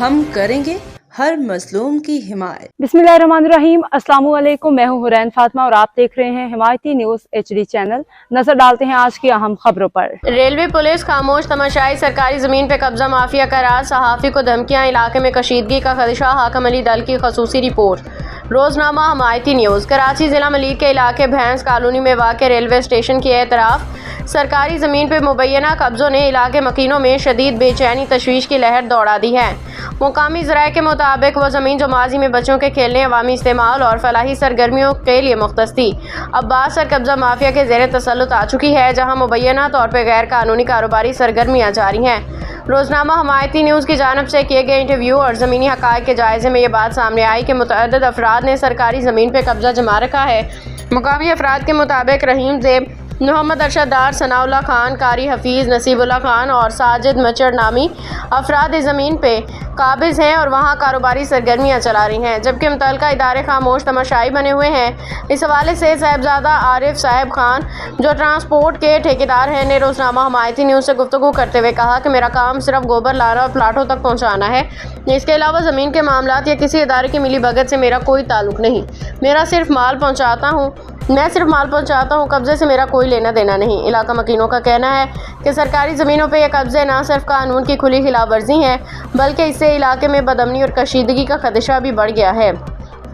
हम करेंगे हर मजलूम की हिमायत। बिस्मिल्लाहिर्रहमानिर्रहीम। अस्सलाम वालेकुम। मैं हूं हुरैन फातिमा और आप देख रहे हैं हिमायती न्यूज HD चैनल। नजर डालते हैं आज की अहम खबरों पर। रेलवे पुलिस खामोश तमाशाई, सरकारी जमीन पे कब्जा माफिया का राज, सहाफी को धमकियां, इलाके में कशीदगी का खदशा, हाकम अली दल की खसूसी रिपोर्ट। रोजनामा हिमायती न्यूज। कराची जिला मलिक के इलाके भैंस कॉलोनी में वाक़ रेलवे स्टेशन की एतराफ सरकारी ज़मीन पर मुबैना कब्जों ने इलाके मकीनों में शदीद बेचैनी तशवीश की लहर दौड़ा दी है। मुकामी ज़राए के मुताबिक वह ज़मीन जो माजी में बच्चों के खेलने, अवामी इस्तेमाल और फलाही सरगर्मियों के लिए मुख्तस थी, अब बाद सर कब्जा माफिया के ज़ेर तसल्लुत आ चुकी है, जहाँ मुबैना तौर पर गैर कानूनी कारोबारी सरगर्मियाँ जारी हैं। रोजनामा हिमायती न्यूज़ की जानब से किए गए इंटरव्यू और ज़मीनी हक़ाइक़ के जायज़े में ये बात सामने आई कि मुतअद्दिद अफराद ने सरकारी ज़मीन पर कब्जा जमा रखा है। मुकामी अफराद के मुताबिक रहीम ज़ेब, मोहम्मद अरशद डार, सनाउल्ला खान, कारी हफीज़, नसीबुल्ला खान और साजिद मचर नामी अफराद इस ज़मीन पे काबिज़ हैं और वहाँ कारोबारी सरगर्मियाँ चला रही हैं, जबकि मुतल्लिका इदारे खामोश तमाशाई बने हुए हैं। इस हवाले से साहिबजादा आरिफ साहिब खान, जो ट्रांसपोर्ट के ठेकेदार हैं, ने रोजनामा हिमायती न्यूज़ से गुफ्तगू करते हुए कहा कि मेरा काम सिर्फ गोबर लाना और प्लाटों तक पहुँचाना है। इसके अलावा ज़मीन के मामलात या किसी इदारे की मिली भगत से मेरा कोई ताल्लुक़ नहीं। मैं सिर्फ माल पहुँचाता हूँ, कब्जे से मेरा कोई लेना देना नहीं। इलाका मकीनों का कहना है कि सरकारी ज़मीनों पर यह कब्जे न सिर्फ कानून की खुली खिलाफ वर्जी हैं, बल्कि इससे इलाके में बदअमनी और कशीदगी का खदशा भी बढ़ गया है।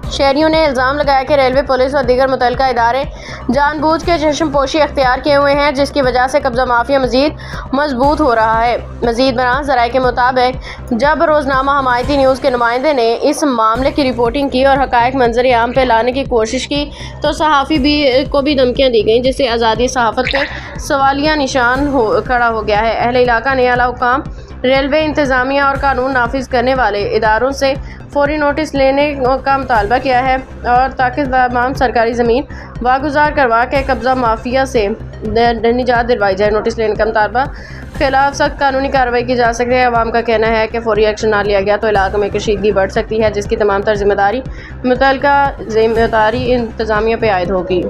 शहरियों ने इल्ज़ाम लगाया कि रेलवे पुलिस और दीगर मुतल्लिका इदारे जानबूझ के चश्मपोशी अख्तियार किए हुए हैं, जिसकी वजह से कब्जा माफिया मज़ीद मजबूत हो रहा है। मज़ीद बयान ज़राए के मुताबिक जब रोज़नामा हिमायती न्यूज़ के नुमाइंदे ने इस मामले की रिपोर्टिंग की और हक़ाइक़ मंजर आम पे लाने की कोशिश की, तो सहाफ़ी को भी धमकियाँ दी गईं, जिससे आज़ादी सहाफ़त पर सवालिया निशान खड़ा हो गया है। अहले इलाका ने आला हुकाम, रेलवे इंतज़ामिया और कानून नाफिज करने वाले इदारों से फौरी नोटिस लेने का मुतालबा किया है और ताकि तमाम सरकारी ज़मीन वागुजार करवा के कब्ज़ा माफिया से निजात दिलवाई जाए। नोटिस लेने का मुतालबा खिलाफ सख्त कानूनी कार्रवाई की जा सकती है। अवाम का कहना है कि फौरी एक्शन ना लिया गया तो इलाके में कशीदगी बढ़ सकती है, जिसकी तमाम तर जिम्मेदारी इंतज़ामिया पे आयद होगी।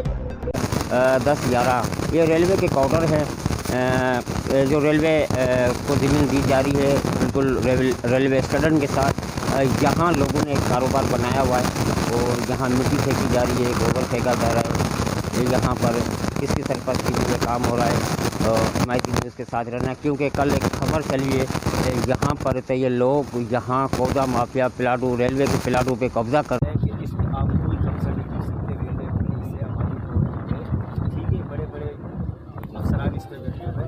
10-11 ये रेलवे के क्वार्टर हैं, जो रेलवे को ज़मीन दी जा रही है बिल्कुल रेलवे स्टेशन के साथ। यहाँ लोगों ने एक कारोबार बनाया हुआ है और यहाँ मिट्टी फेंकी जा रही है, गोबर फेंका जा रहा है। यहाँ पर किसकी सरपरस्ती में ये काम हो रहा है, हिमायती न्यूज़ के साथ रहना, क्योंकि कल एक खबर चली है यहाँ पर तो ये लोग यहाँ कब्जा माफिया प्लाटू रेलवे के प्लाटू पे कब्जा कर रहे हैं कि इसमें आप कोई कब्जा नहीं कर सकते। रेलवे इससे हमारी ठीक है, बड़े बड़े अफसरान इस पर बैठे हुए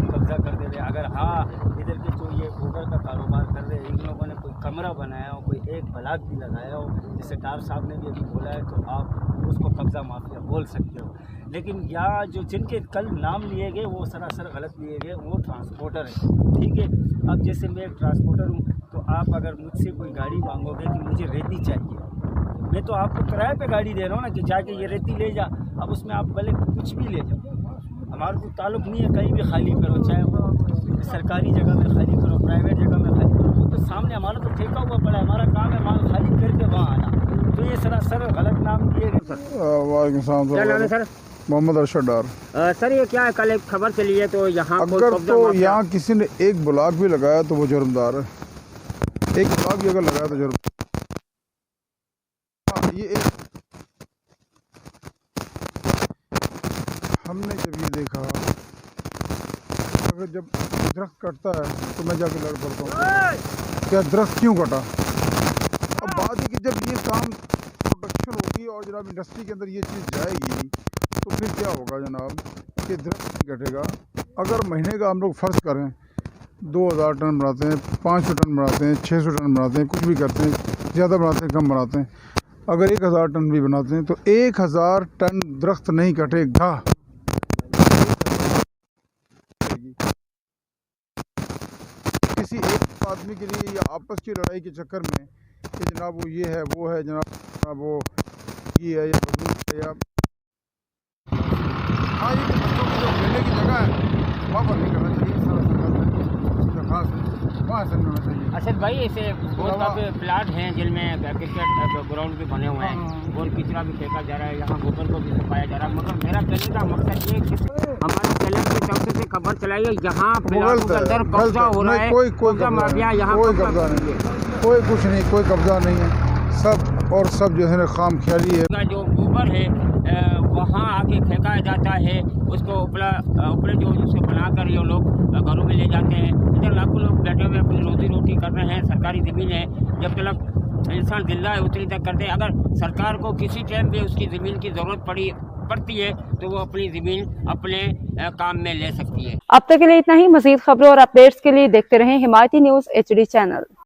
कब्जा कर दे रहे। अगर हाँ इधर के जो ये गोबर का कारोबार कर रहे हैं, इन लोगों ने कोई कमरा बनाया हो, कोई एक ब्लॉक भी लगाया हो, जैसे डार साहब ने भी अभी बोला है, तो आप उसको कब्जा माफिया बोल सकते हो। लेकिन यहाँ जो जिनके कल नाम लिए गए वो सरासर गलत लिए गए, वो ट्रांसपोर्टर है। ठीक है, अब जैसे मैं एक ट्रांसपोर्टर हूँ, तो आप अगर मुझसे कोई गाड़ी मांगोगे कि मुझे रेती चाहिए, मैं तो आपको किराए पे गाड़ी दे रहा हूँ ना कि जाके ये रेती ले जा। अब उसमें आप भले कुछ भी ले जाओ, हमारा कोई ताल्लुक़ नहीं है, कहीं भी खाली करो, चाहे वो सरकारी जगह में खाली करो, प्राइवेट जगह में खाली करो, वो तो सामने हमारा तो ठेका हुआ पड़ा है, हमारा काम है माल खाली करके वहाँ आना। तो ये सरासर गलत नाम दिए गए। सर क्या नाम है सर? मोहम्मद अरशद डार। सर ये क्या है, कल एक खबर चली है तो यहाँ अगर तो यहाँ किसी ने एक ब्लॉक भी लगाया तो वो जुर्मदार है। एक ब्लॉक भी अगर लगाया तो जुर्म। ये एक हमने जब ये देखा, अगर जब दरख्त कटता है तो मैं जाके लड़ पड़ता हूँ क्या दरख्त क्यों कटा। अब बात है कि जब ये काम प्रोडक्शन होगी और जनाब इंडस्ट्री के अंदर ये चीज़ जाएगी तो फिर क्या होगा जनाब कि दरख्त नहीं कटेगा। अगर महीने का हम लोग फ़र्ज़ करें 2000 टन बनाते हैं, 500 टन बनाते हैं, 600 टन बनाते हैं, कुछ भी करते हैं, ज़्यादा बनाते हैं, कम बनाते हैं, अगर 1000 टन भी बनाते हैं तो 1000 टन दरख्त नहीं कटेगा। किसी एक आदमी के लिए या आपस की लड़ाई के चक्कर में कि जनाब वो ये है, वो है, जनाब वो ये है या बदूस है या हाँ ये बच्चों की जो खेलने की जगह है वहाँ पर नहीं करना चाहिए। सारा सरकार खास वहाँ कहाँ से होना चाहिए? असद भाई ऐसे बहुत काफ़ी प्लाट हैं जिनमें क्रिकेट ग्राउंड भी बने हुए हैं और कचरा भी फेंका जा रहा है, यहाँ गोबर को भी सफाया जा रहा है। मगर मेरा कहने का मकसद ये है कि हमारे चैनल की तरफ से खबर चलाई है यहाँ प्लाटों के अंदर कब्जा हो रहा है, कब्जा माफिया यहाँ कोई कब्जा नहीं, कोई कुछ नहीं, कोई कब्जा नहीं है। सब और सब जो है खाम ख्याली है। जो गोबर है वहाँ आके फेंका जाता है, उसको ऊपर जो उसको बनाकर ये लोग घरों में ले जाते हैं। इधर लाखों लोग बैठे हुए अपनी रोजी रोटी कर रहे हैं, सरकारी ज़मीन है, जब तक इंसान जिंदा है उतनी तक करते हैं। अगर सरकार को किसी टाइम भी उसकी ज़मीन की ज़रूरत पड़ती है तो वो अपनी ज़मीन अपने काम में ले सकती है। अब तक के लिए इतना ही। मज़ीद खबरों और अपडेट्स के लिए देखते रहें हिमायती न्यूज़ HD चैनल।